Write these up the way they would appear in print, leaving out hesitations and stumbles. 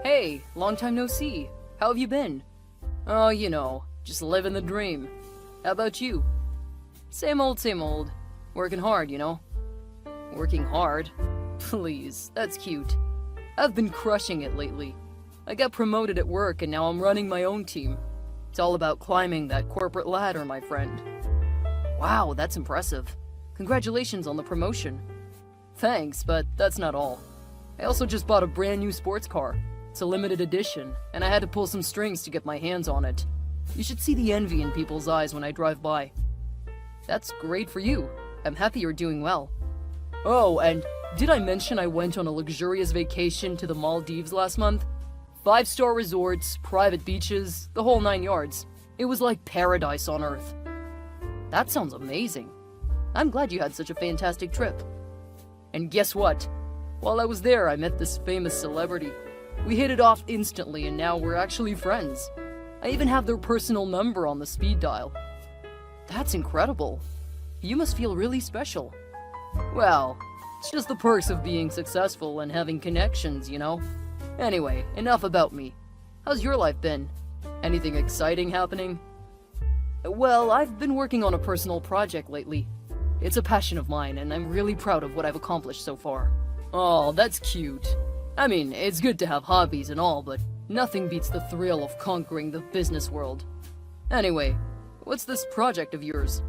Hey, long time no see. How have you been? Oh, just living the dream. How about you? Same old, same old. Working hard, Working hard? Please, that's cute. I've been crushing it lately. I got promoted at work and now I'm running my own team. It's all about climbing that corporate ladder, my friend. Wow, that's impressive. Congratulations on the promotion. Thanks, but that's not all. I also just bought a brand new sports car. It's a limited edition, and I had to pull some strings to get my hands on it. You should see the envy in people's eyes when I drive by. That's great for you. I'm happy you're doing well. Oh, and did I mention I went on a luxurious vacation to the Maldives last month? 5-star resorts, private beaches, the whole 9 yards. It was like paradise on earth. That sounds amazing. I'm glad you had such a fantastic trip. And guess what? While I was there, I met this famous celebrity. We hit it off instantly and now we're actually friends. I even have their personal number on the speed dial. That's incredible. You must feel really special. Well, it's just the perks of being successful and having connections, Anyway, enough about me. How's your life been? Anything exciting happening? Well, I've been working on a personal project lately. It's a passion of mine, and I'm really proud of what I've accomplished so far. Oh, that's cute. I mean, it's good to have hobbies and all, but nothing beats the thrill of conquering the business world. Anyway, what's this project of yours?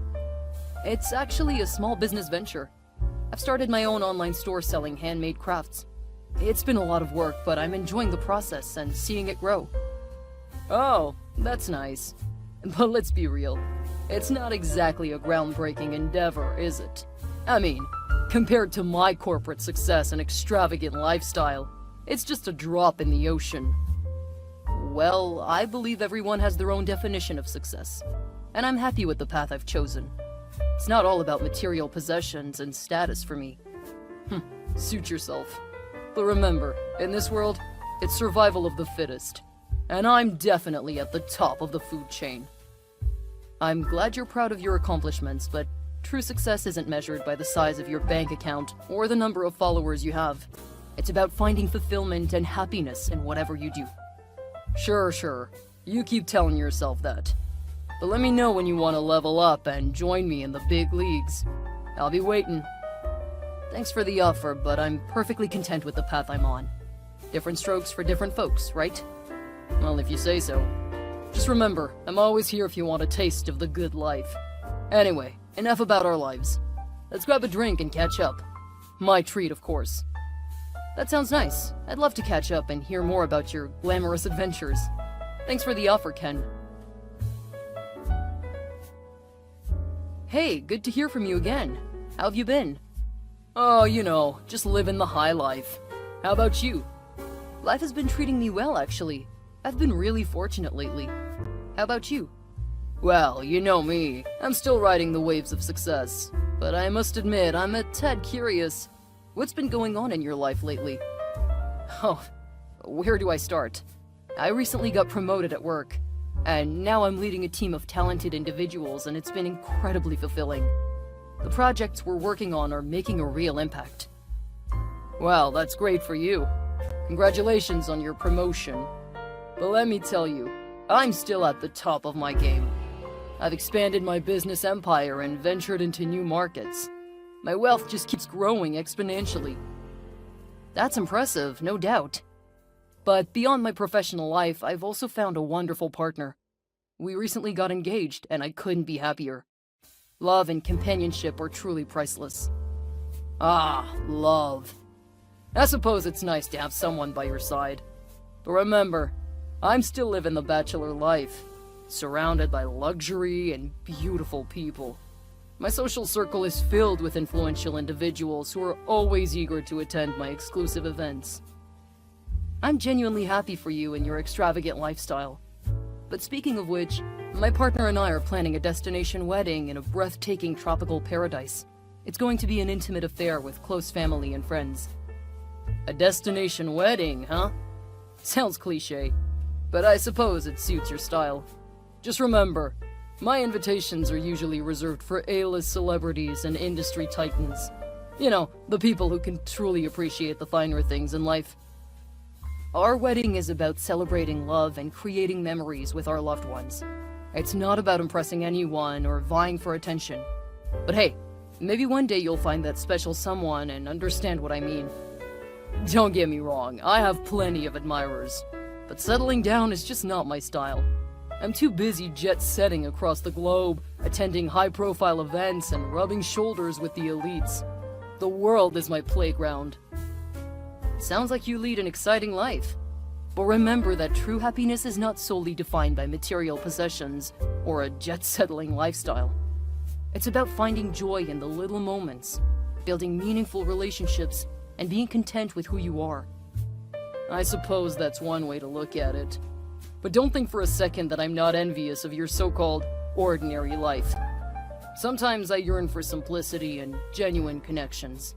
It's actually a small business venture. I've started my own online store selling handmade crafts. It's been a lot of work, but I'm enjoying the process and seeing it grow. Oh, that's nice. But let's be real. It's not exactly a groundbreaking endeavor, is it? I mean, compared to my corporate success and extravagant lifestyle, it's just a drop in the ocean. Well, I believe everyone has their own definition of success, and I'm happy with the path I've chosen. It's not all about material possessions and status for me. Suit yourself. But remember, in this world, it's survival of the fittest, and I'm definitely at the top of the food chain. I'm glad you're proud of your accomplishments, but true success isn't measured by the size of your bank account or the number of followers you have. It's about finding fulfillment and happiness in whatever you do. Sure. You keep telling yourself that. But let me know when you want to level up and join me in the big leagues. I'll be waiting. Thanks for the offer, but I'm perfectly content with the path I'm on. Different strokes for different folks, right? Well, if you say so. Just remember, I'm always here if you want a taste of the good life. Anyway, enough about our lives. Let's grab a drink and catch up. My treat, of course. That sounds nice. I'd love to catch up and hear more about your glamorous adventures. Thanks for the offer, Ken. Hey, good to hear from you again. How have you been? Oh, just living the high life. How about you? Life has been treating me well, actually. I've been really fortunate lately. How about you? Well, you know me. I'm still riding the waves of success. But I must admit, I'm a tad curious. What's been going on in your life lately? Oh, where do I start? I recently got promoted at work, and now I'm leading a team of talented individuals, and it's been incredibly fulfilling. The projects we're working on are making a real impact. Well, that's great for you. Congratulations on your promotion. But let me tell you, I'm still at the top of my game. I've expanded my business empire and ventured into new markets. My wealth just keeps growing exponentially. That's impressive, no doubt. But beyond my professional life, I've also found a wonderful partner. We recently got engaged, and I couldn't be happier. Love and companionship are truly priceless. Ah, love. I suppose it's nice to have someone by your side. But remember, I'm still living the bachelor life, surrounded by luxury and beautiful people. My social circle is filled with influential individuals who are always eager to attend my exclusive events. I'm genuinely happy for you and your extravagant lifestyle. But speaking of which, my partner and I are planning a destination wedding in a breathtaking tropical paradise. It's going to be an intimate affair with close family and friends. A destination wedding, huh? Sounds cliche, but I suppose it suits your style. Just remember, my invitations are usually reserved for A-list celebrities and industry titans. The people who can truly appreciate the finer things in life. Our wedding is about celebrating love and creating memories with our loved ones. It's not about impressing anyone or vying for attention. But hey, maybe one day you'll find that special someone and understand what I mean. Don't get me wrong, I have plenty of admirers, but settling down is just not my style. I'm too busy jet-setting across the globe, attending high-profile events and rubbing shoulders with the elites. The world is my playground. Sounds like you lead an exciting life. But remember that true happiness is not solely defined by material possessions or a jet-settling lifestyle. It's about finding joy in the little moments, building meaningful relationships, and being content with who you are. I suppose that's one way to look at it. But don't think for a second that I'm not envious of your so-called ordinary life. Sometimes I yearn for simplicity and genuine connections.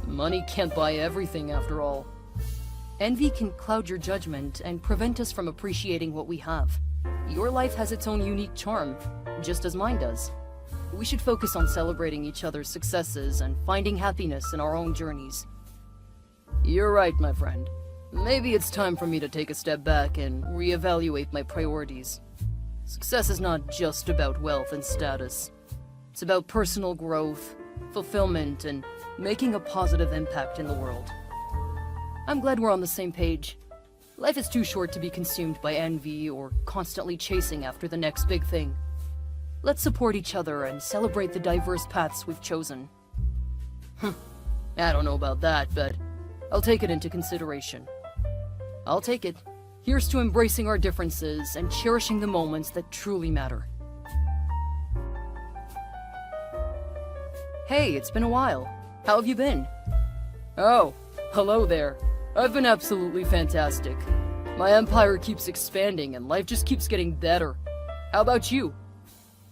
Money can't buy everything after all. Envy can cloud your judgment and prevent us from appreciating what we have. Your life has its own unique charm, just as mine does. We should focus on celebrating each other's successes and finding happiness in our own journeys. You're right, my friend. Maybe it's time for me to take a step back and reevaluate my priorities. Success is not just about wealth and status. It's about personal growth, fulfillment, and making a positive impact in the world. I'm glad we're on the same page. Life is too short to be consumed by envy or constantly chasing after the next big thing. Let's support each other and celebrate the diverse paths we've chosen. I don't know about that, but I'll take it into consideration. I'll take it. Here's to embracing our differences and cherishing the moments that truly matter. Hey, it's been a while. How have you been? Oh, hello there. I've been absolutely fantastic. My empire keeps expanding and life just keeps getting better. How about you?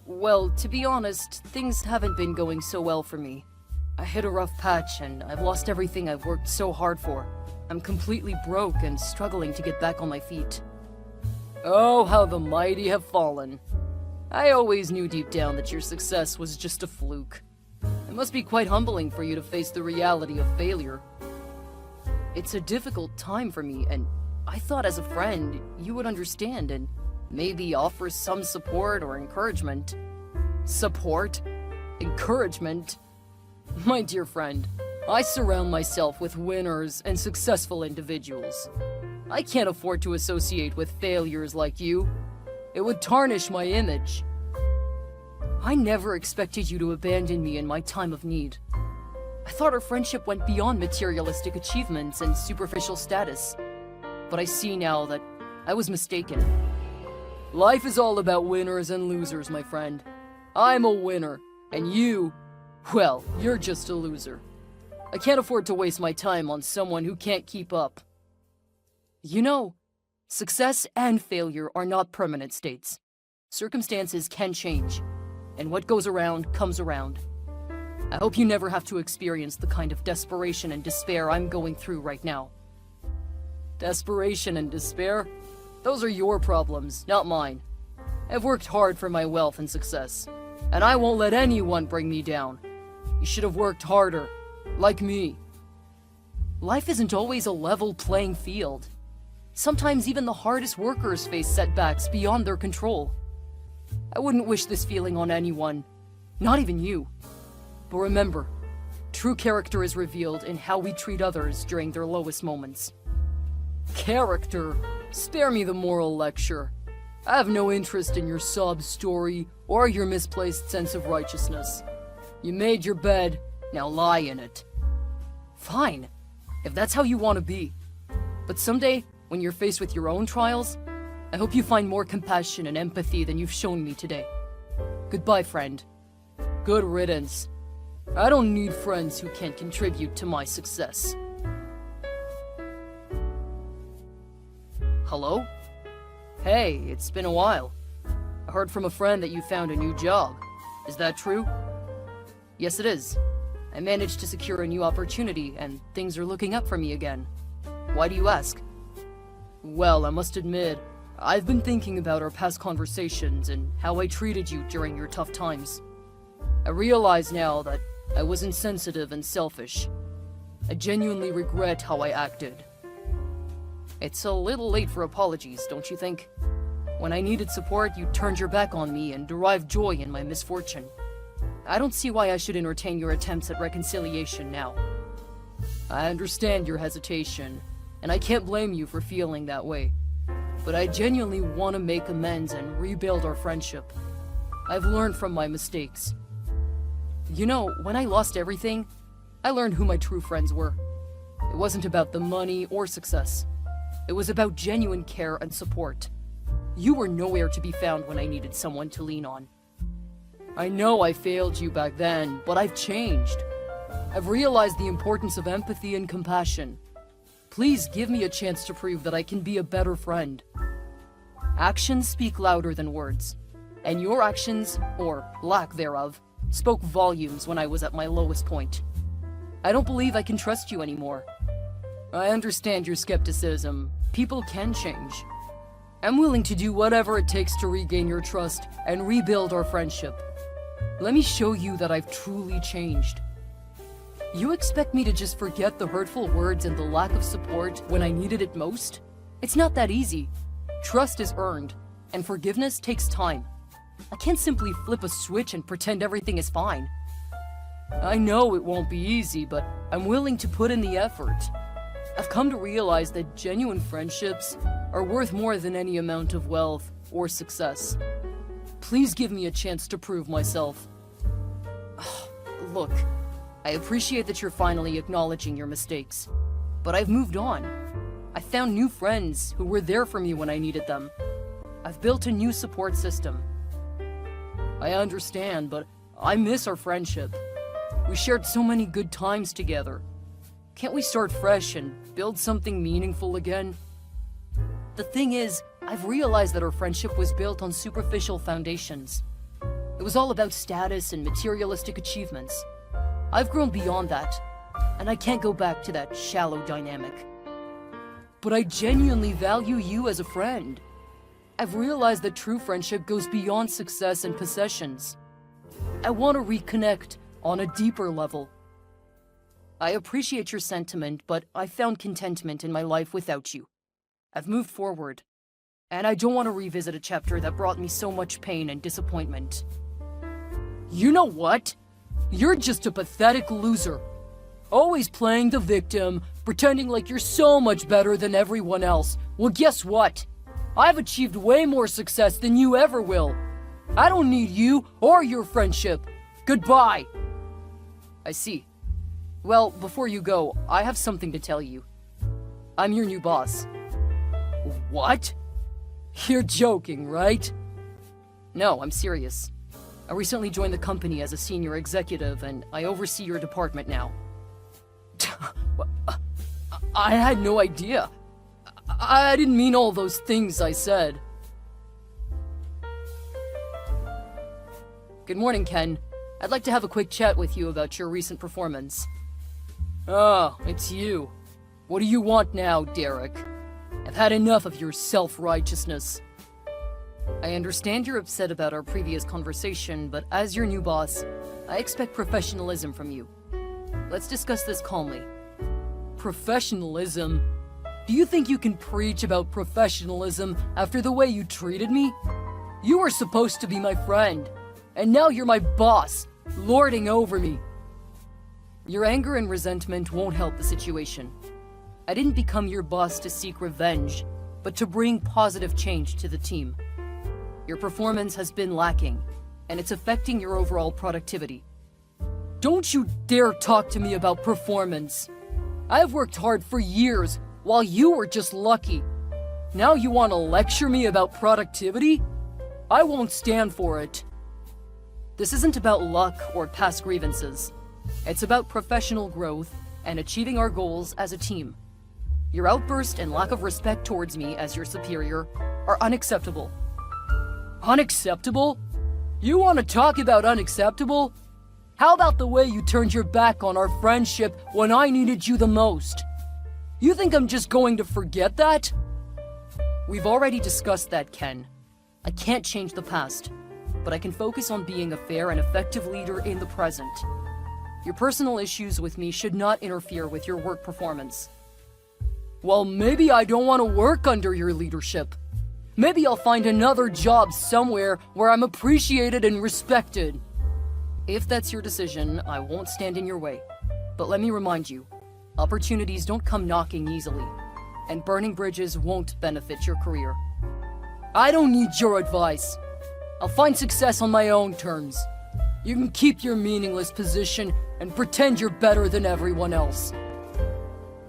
Well, to be honest, things haven't been going so well for me. I hit a rough patch and I've lost everything I've worked so hard for. I'm completely broke and struggling to get back on my feet. Oh, how the mighty have fallen. I always knew deep down that your success was just a fluke. It must be quite humbling for you to face the reality of failure. It's a difficult time for me, and I thought as a friend you would understand and maybe offer some support or encouragement. Support? Encouragement? My dear friend, I surround myself with winners and successful individuals. I can't afford to associate with failures like you. It would tarnish my image. I never expected you to abandon me in my time of need. I thought our friendship went beyond materialistic achievements and superficial status. But I see now that I was mistaken. Life is all about winners and losers, my friend. I'm a winner, and you, well, you're just a loser. I can't afford to waste my time on someone who can't keep up. You know, success and failure are not permanent states. Circumstances can change, and what goes around comes around. I hope you never have to experience the kind of desperation and despair I'm going through right now. Desperation and despair? Those are your problems, not mine. I've worked hard for my wealth and success, and I won't let anyone bring me down. You should have worked harder, like me. Life isn't always a level playing field. Sometimes even the hardest workers face setbacks beyond their control. I wouldn't wish this feeling on anyone, not even you. But remember, true character is revealed in how we treat others during their lowest moments. Character? Spare me the moral lecture. I have no interest in your sob story or your misplaced sense of righteousness. You made your bed, now lie in it. Fine, if that's how you want to be. But someday, when you're faced with your own trials, I hope you find more compassion and empathy than you've shown me today. Goodbye, friend. Good riddance. I don't need friends who can't contribute to my success. Hello? Hey, it's been a while. I heard from a friend that you found a new job. Is that true? Yes, it is. I managed to secure a new opportunity, and things are looking up for me again. Why do you ask? Well, I must admit, I've been thinking about our past conversations and how I treated you during your tough times. I realize now that I was insensitive and selfish. I genuinely regret how I acted. It's a little late for apologies, don't you think? When I needed support, you turned your back on me and derived joy in my misfortune. I don't see why I should entertain your attempts at reconciliation now. I understand your hesitation, and I can't blame you for feeling that way. But I genuinely want to make amends and rebuild our friendship. I've learned from my mistakes. You know, when I lost everything, I learned who my true friends were. It wasn't about the money or success. It was about genuine care and support. You were nowhere to be found when I needed someone to lean on. I know I failed you back then, but I've changed. I've realized the importance of empathy and compassion. Please give me a chance to prove that I can be a better friend. Actions speak louder than words, and your actions, or lack thereof, spoke volumes when I was at my lowest point. I don't believe I can trust you anymore. I understand your skepticism. People can change. I'm willing to do whatever it takes to regain your trust and rebuild our friendship. Let me show you that I've truly changed. You expect me to just forget the hurtful words and the lack of support when I needed it most? It's not that easy. Trust is earned, and forgiveness takes time. I can't simply flip a switch and pretend everything is fine. I know it won't be easy, but I'm willing to put in the effort. I've come to realize that genuine friendships are worth more than any amount of wealth or success. Please give me a chance to prove myself. Look, I appreciate that you're finally acknowledging your mistakes, but I've moved on. I found new friends who were there for me when I needed them. I've built a new support system. I understand, but I miss our friendship. We shared so many good times together. Can't we start fresh and build something meaningful again? The thing is, I've realized that our friendship was built on superficial foundations. It was all about status and materialistic achievements. I've grown beyond that, and I can't go back to that shallow dynamic. But I genuinely value you as a friend. I've realized that true friendship goes beyond success and possessions. I want to reconnect on a deeper level. I appreciate your sentiment, but I found contentment in my life without you. I've moved forward, and I don't want to revisit a chapter that brought me so much pain and disappointment. You know what? You're just a pathetic loser. Always playing the victim, pretending like you're so much better than everyone else. Well, guess what? I've achieved way more success than you ever will. I don't need you or your friendship. Goodbye. I see. Well, before you go, I have something to tell you. I'm your new boss. What? You're joking, right? No, I'm serious. I recently joined the company as a senior executive, and I oversee your department now. I had no idea. I didn't mean all those things I said. Good morning, Ken. I'd like to have a quick chat with you about your recent performance. Oh, it's you. What do you want now, Derek? I've had enough of your self-righteousness. I understand you're upset about our previous conversation, but as your new boss, I expect professionalism from you. Let's discuss this calmly. Professionalism? Do you think you can preach about professionalism after the way you treated me? You were supposed to be my friend, and now you're my boss, lording over me. Your anger and resentment won't help the situation. I didn't become your boss to seek revenge, but to bring positive change to the team. Your performance has been lacking, and it's affecting your overall productivity. Don't you dare talk to me about performance. I've worked hard for years, while you were just lucky. Now you want to lecture me about productivity? I won't stand for it. This isn't about luck or past grievances. It's about professional growth and achieving our goals as a team. Your outburst and lack of respect towards me as your superior are unacceptable. Unacceptable? You want to talk about unacceptable? How about the way you turned your back on our friendship when I needed you the most? You think I'm just going to forget that? We've already discussed that, Ken. I can't change the past, but I can focus on being a fair and effective leader in the present. Your personal issues with me should not interfere with your work performance. Well, maybe I don't want to work under your leadership. Maybe I'll find another job somewhere where I'm appreciated and respected. If that's your decision, I won't stand in your way. But let me remind you, opportunities don't come knocking easily, and burning bridges won't benefit your career. I don't need your advice. I'll find success on my own terms. You can keep your meaningless position and pretend you're better than everyone else.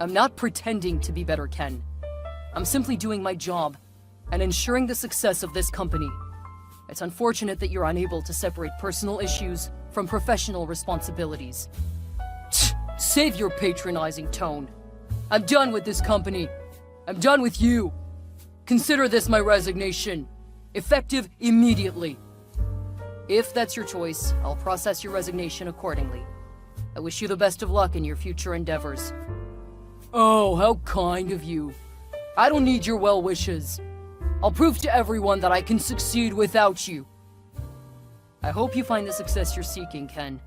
I'm not pretending to be better, Ken. I'm simply doing my job and ensuring the success of this company. It's unfortunate that you're unable to separate personal issues from professional responsibilities. Save your patronizing tone. I'm done with this company. I'm done with you. Consider this my resignation, effective immediately. If that's your choice, I'll process your resignation accordingly. I wish you the best of luck in your future endeavors. Oh, how kind of you. I don't need your well wishes. I'll prove to everyone that I can succeed without you. I hope you find the success you're seeking, Ken.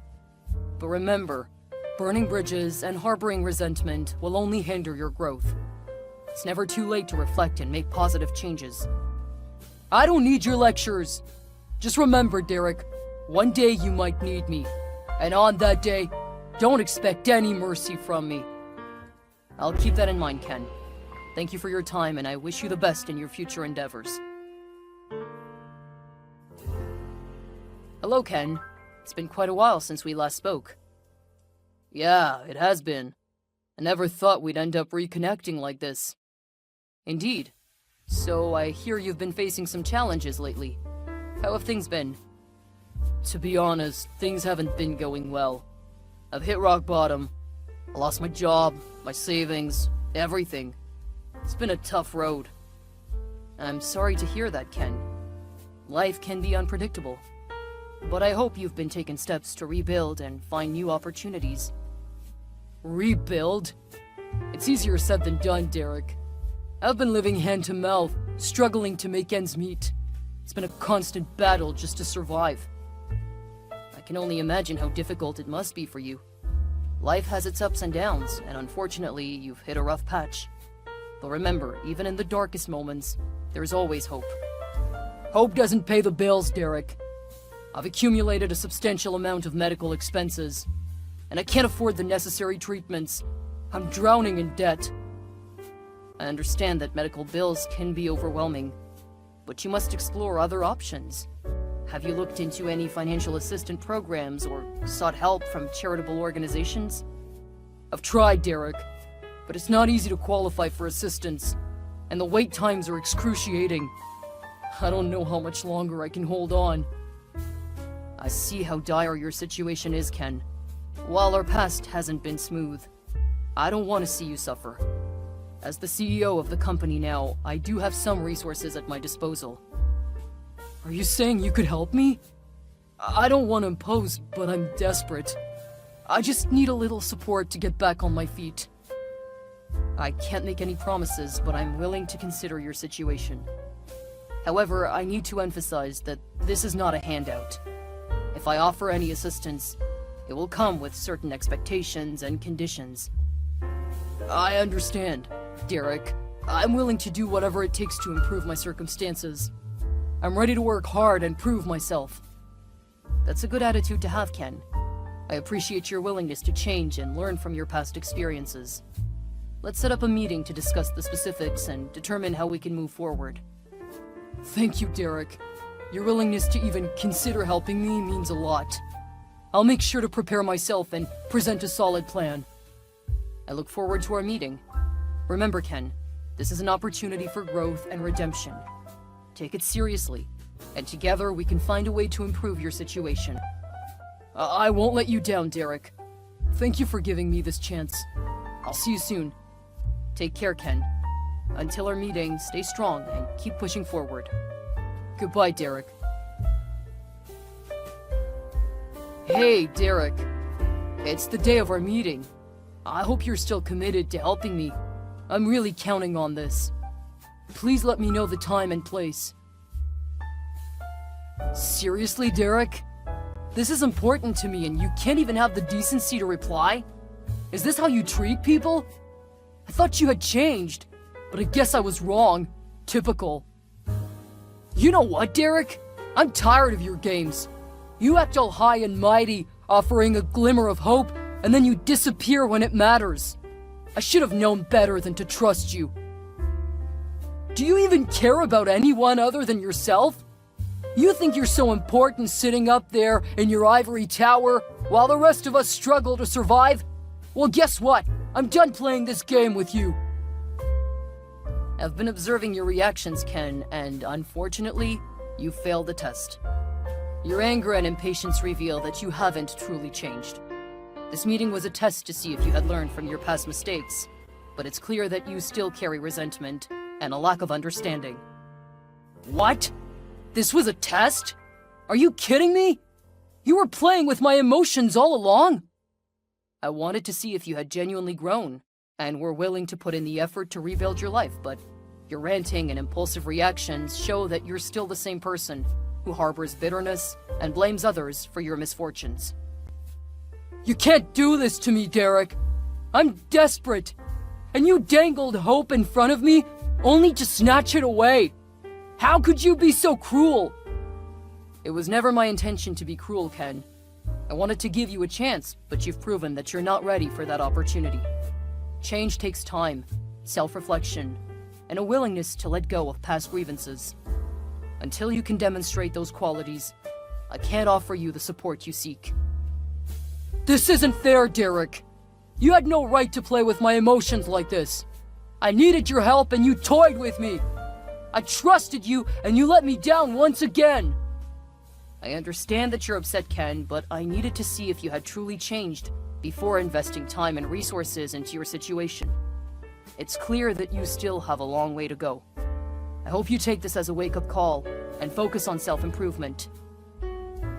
But remember, burning bridges and harboring resentment will only hinder your growth. It's never too late to reflect and make positive changes. I don't need your lectures. Just remember, Derek, one day you might need me. And on that day, don't expect any mercy from me. I'll keep that in mind, Ken. Thank you for your time, and I wish you the best in your future endeavors. Hello, Ken. It's been quite a while since we last spoke. Yeah, it has been. I never thought we'd end up reconnecting like this. Indeed. So I hear you've been facing some challenges lately. How have things been? To be honest, things haven't been going well. I've hit rock bottom. I lost my job, my savings, everything. It's been a tough road. I'm sorry to hear that, Ken. Life can be unpredictable. But I hope you've been taking steps to rebuild and find new opportunities. Rebuild? It's easier said than done, Derek. I've been living hand to mouth, struggling to make ends meet. It's been a constant battle just to survive. I can only imagine how difficult it must be for you. Life has its ups and downs, and unfortunately, you've hit a rough patch. But remember, even in the darkest moments, there's always hope. Hope doesn't pay the bills, Derek. I've accumulated a substantial amount of medical expenses, and I can't afford the necessary treatments. I'm drowning in debt. I understand that medical bills can be overwhelming, but you must explore other options. Have you looked into any financial assistance programs or sought help from charitable organizations? I've tried, Derek, but it's not easy to qualify for assistance, and the wait times are excruciating. I don't know how much longer I can hold on. I see how dire your situation is, Ken. While our past hasn't been smooth, I don't want to see you suffer. As the CEO of the company now, I do have some resources at my disposal. Are you saying you could help me? I don't want to impose, but I'm desperate. I just need a little support to get back on my feet. I can't make any promises, but I'm willing to consider your situation. However, I need to emphasize that this is not a handout. If I offer any assistance, it will come with certain expectations and conditions. I understand, Derek. I'm willing to do whatever it takes to improve my circumstances. I'm ready to work hard and prove myself. That's a good attitude to have, Ken. I appreciate your willingness to change and learn from your past experiences. Let's set up a meeting to discuss the specifics and determine how we can move forward. Thank you, Derek. Your willingness to even consider helping me means a lot. I'll make sure to prepare myself and present a solid plan. I look forward to our meeting. Remember, Ken, this is an opportunity for growth and redemption. Take it seriously, and together we can find a way to improve your situation. I won't let you down, Derek. Thank you for giving me this chance. I'll see you soon. Take care, Ken. Until our meeting, stay strong and keep pushing forward. Goodbye, Derek. Hey, Derek. It's the day of our meeting. I hope you're still committed to helping me. I'm really counting on this. Please let me know the time and place. Seriously, Derek? This is important to me and you can't even have the decency to reply? Is this how you treat people? I thought you had changed, but I guess I was wrong. Typical. You know what, Derek? I'm tired of your games. You act all high and mighty, offering a glimmer of hope, and then you disappear when it matters. I should have known better than to trust you. Do you even care about anyone other than yourself? You think you're so important sitting up there in your ivory tower while the rest of us struggle to survive? Well, guess what? I'm done playing this game with you. I've been observing your reactions, Ken, and unfortunately, you failed the test. Your anger and impatience reveal that you haven't truly changed. This meeting was a test to see if you had learned from your past mistakes, but it's clear that you still carry resentment and a lack of understanding. What? This was a test? Are you kidding me? You were playing with my emotions all along? I wanted to see if you had genuinely grown and were willing to put in the effort to rebuild your life, but your ranting and impulsive reactions show that you're still the same person who harbors bitterness and blames others for your misfortunes. You can't do this to me, Derek. I'm desperate, and you dangled hope in front of me only to snatch it away. How could you be so cruel? It was never my intention to be cruel, Ken. I wanted to give you a chance, but you've proven that you're not ready for that opportunity. Change takes time, self-reflection, and a willingness to let go of past grievances. Until you can demonstrate those qualities, I can't offer you the support you seek. This isn't fair, Derek. You had no right to play with my emotions like this. I needed your help and you toyed with me. I trusted you and you let me down once again. I understand that you're upset, Ken, but I needed to see if you had truly changed before investing time and resources into your situation. It's clear that you still have a long way to go. I hope you take this as a wake-up call and focus on self-improvement.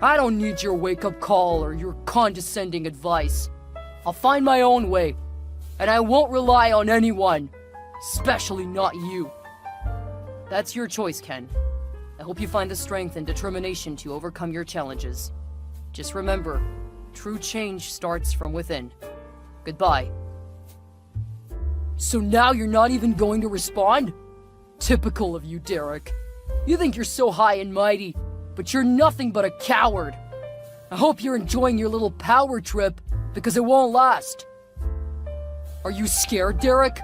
I don't need your wake-up call or your condescending advice. I'll find my own way, and I won't rely on anyone, especially not you. That's your choice, Ken. I hope you find the strength and determination to overcome your challenges. Just remember, true change starts from within. Goodbye. So now you're not even going to respond? Typical of you, Derek. You think you're so high and mighty, but you're nothing but a coward. I hope you're enjoying your little power trip, because it won't last. Are you scared, Derek?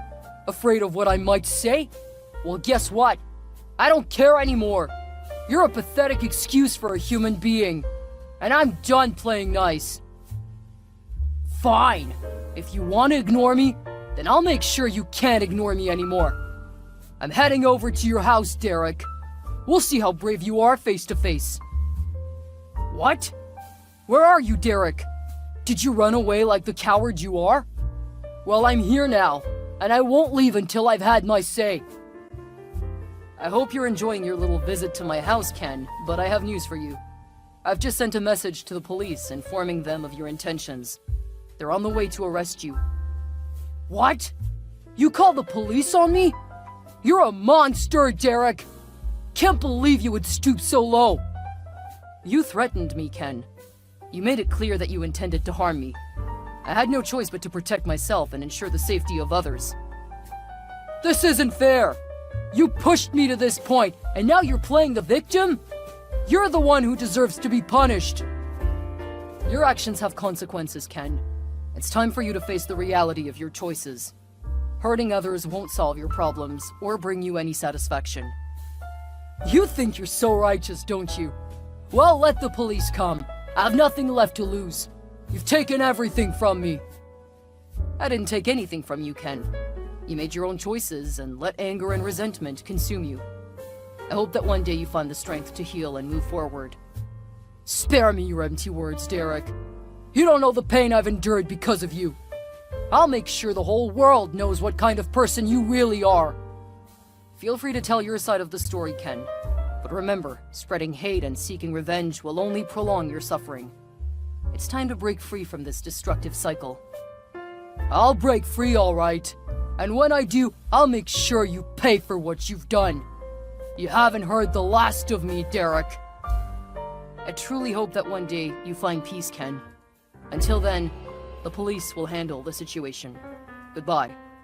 Afraid of what I might say? Well, guess what? I don't care anymore. You're a pathetic excuse for a human being, and I'm done playing nice. Fine. If you want to ignore me, then I'll make sure you can't ignore me anymore. I'm heading over to your house, Derek. We'll see how brave you are face to face. What? Where are you, Derek? Did you run away like the coward you are? Well, I'm here now, and I won't leave until I've had my say. I hope you're enjoying your little visit to my house, Ken, but I have news for you. I've just sent a message to the police informing them of your intentions. They're on the way to arrest you. What? You called the police on me? You're a monster, Derek! Can't believe you would stoop so low. You threatened me, Ken. You made it clear that you intended to harm me. I had no choice but to protect myself and ensure the safety of others. This isn't fair! You pushed me to this point, and now you're playing the victim? You're the one who deserves to be punished. Your actions have consequences, Ken. It's time for you to face the reality of your choices. Hurting others won't solve your problems or bring you any satisfaction. You think you're so righteous, don't you? Well, let the police come. I have nothing left to lose. You've taken everything from me. I didn't take anything from you, Ken. You made your own choices and let anger and resentment consume you. I hope that one day you find the strength to heal and move forward. Spare me your empty words, Derek. You don't know the pain I've endured because of you. I'll make sure the whole world knows what kind of person you really are. Feel free to tell your side of the story, Ken. But remember, spreading hate and seeking revenge will only prolong your suffering. It's time to break free from this destructive cycle. I'll break free, all right. And when I do, I'll make sure you pay for what you've done. You haven't heard the last of me, Derek. I truly hope that one day you find peace, Ken. Until then, the police will handle the situation. Goodbye.